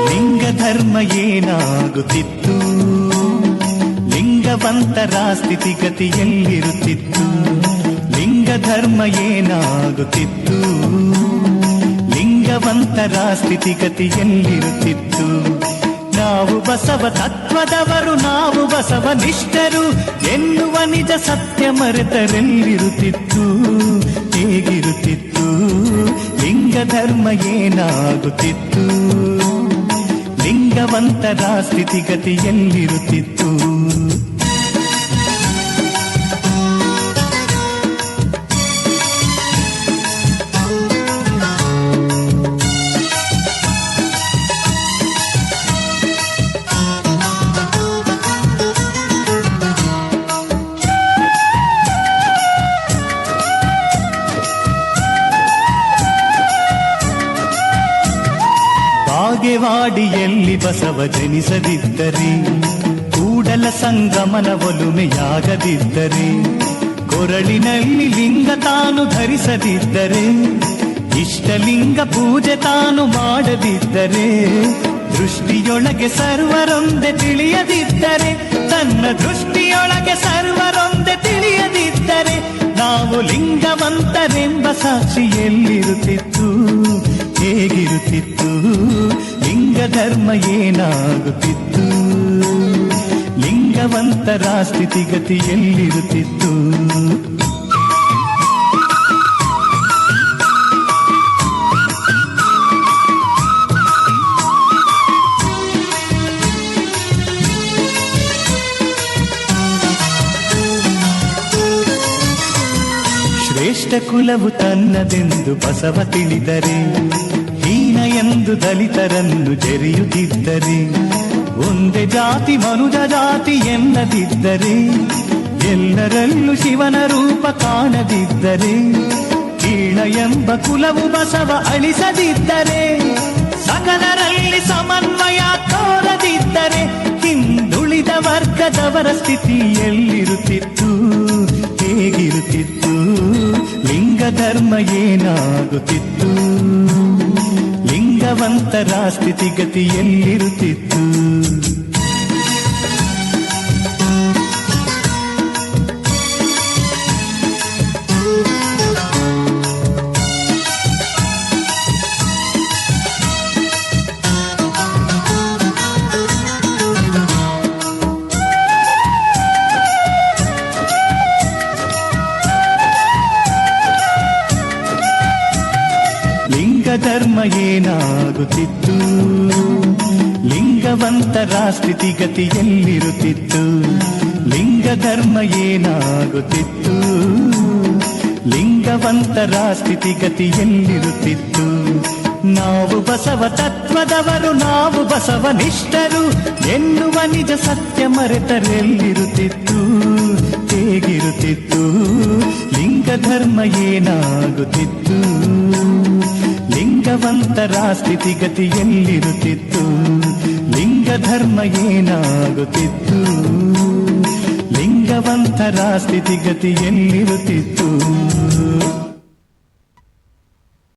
ಲಿಂಗ ಧರ್ಮ ಏನಾಗುತ್ತಿತ್ತು, ಲಿಂಗವಂತರ ಸ್ಥಿತಿಗತಿಯಲ್ಲಿರುತ್ತಿತ್ತು. ಲಿಂಗ ಧರ್ಮ ಏನಾಗುತ್ತಿತ್ತು, ಲಿಂಗವಂತರ ಸ್ಥಿತಿಗತಿಯಲ್ಲಿರುತ್ತಿತ್ತು. ನಾವು ಬಸವ ತತ್ವದವರು, ನಾವು ಬಸವ ನಿಷ್ಠರು ಎನ್ನುವ ನಿಜ ಸತ್ಯ ಮರೆತರೆಲ್ಲಿರುತ್ತಿತ್ತು, ಹೇಗಿರುತ್ತಿತ್ತು. ಲಿಂಗ ಧರ್ಮ ಏನಾಗುತ್ತಿತ್ತು, ಲಿಂಗವಂತರ ಸ್ಥಿತಿಗತಿಯಲ್ಲಿರುತ್ತಿತ್ತು. ಬಾಗೇವಾಡಿಯಲ್ಲಿ ಬಸವ ಜನಿಸದಿದ್ದರೆ, ಕೂಡಲ ಸಂಗಮನ ಒಲುಮೆಯಾಗದಿದ್ದರೆ, ಕೊರಳಿನಲ್ಲಿ ಲಿಂಗ ತಾನು ಧರಿಸದಿದ್ದರೆ, ಇಷ್ಟಲಿಂಗ ಪೂಜೆ ತಾನು ಮಾಡದಿದ್ದರೆ, ದೃಷ್ಟಿಯೊಳಗೆ ಸರ್ವರೊಂದೆ ತಿಳಿಯದಿದ್ದರೆ, ತನ್ನ ದೃಷ್ಟಿಯೊಳಗೆ ಸರ್ವರೊಂದೆ ತಿಳಿಯದಿದ್ದರೆ, ನಾವು ಲಿಂಗವಂತರೆಂಬ ಸಾಕ್ಷಿ ಎಲ್ಲಿರುತ್ತಿತ್ತು, ಹೇಗಿರುತ್ತಿತ್ತು. ಲಿಂಗ ಧರ್ಮ ಏನಾಗುತ್ತಿತ್ತು, ಲಿಂಗವಂತರ ಸ್ಥಿತಿಗತಿ ಎಲ್ಲಿರುತ್ತಿತ್ತು. ಶ್ರೇಷ್ಠ ಕುಲವು ತನ್ನದೆಂದು ಬಸವ ತಿಳಿದರೆ, ಹೀನ ಎಂದು ದಲಿತರನ್ನು ಜೆರೆಯುತ್ತಿದ್ದರೆ, ಒಂದೇ ಜಾತಿ ಮನುಜ ಜಾತಿ ಎನ್ನದಿದ್ದರೆ, ಎಲ್ಲರಲ್ಲೂ ಶಿವನ ರೂಪ ಕಾಣದಿದ್ದರೆ, ಕೀಳ ಎಂಬ ಕುಲವು ಬಸವ ಅಳಿಸದಿದ್ದರೆ, ಸಕಲರಲ್ಲಿ ಸಮನ್ವಯ ತೋರದಿದ್ದರೆ, ಹಿಂದುಳಿದ ವರ್ಗದವರ ಸ್ಥಿತಿ ಎಲ್ಲಿರುತ್ತಿತ್ತು, ಹೇಗಿರುತ್ತಿತ್ತು. ಲಿಂಗ ಧರ್ಮ ಏನಾಗುತ್ತಿತ್ತು, ಲಿಂಗವಂತರ ಸ್ಥಿತಿಗತಿ ಎಲ್ಲಿರುತ್ತಿತ್ತು. ಲಿಂಗ ಧರ್ಮ ಏನಾಗುತ್ತಿತ್ತು, ಲಿಂಗವಂತರ ಸ್ಥಿತಿಗತಿ ಎಲ್ಲಿರುತ್ತಿತ್ತು. ಲಿಂಗ ಧರ್ಮ ಏನಾಗುತ್ತಿತ್ತು, ಲಿಂಗವಂತರ ಸ್ಥಿತಿಗತಿ ಎಲ್ಲಿರುತ್ತಿತ್ತು. ನಾವು ಬಸವ ತತ್ವದವರು, ನಾವು ಬಸವ ನಿಷ್ಠರು ಎನ್ನುವ ನಿಜ ಸತ್ಯ ಮರೆತರೆಲ್ಲಿರುತ್ತಿತ್ತು, ಹೇಗಿರುತ್ತಿತ್ತು. ಲಿಂಗ ಧರ್ಮ ಏನಾಗುತ್ತಿತ್ತು, ಲಿಂಗವಂತರ ಸ್ಥಿತಿಗತಿ ಎಲ್ಲಿರುತ್ತಿತ್ತು. ಲಿಂಗ ಧರ್ಮ ಏನಾಗುತ್ತಿತ್ತು, ಲಿಂಗವಂತರ ಸ್ಥಿತಿಗತಿ ಎಲ್ಲಿರುತ್ತಿತ್ತು.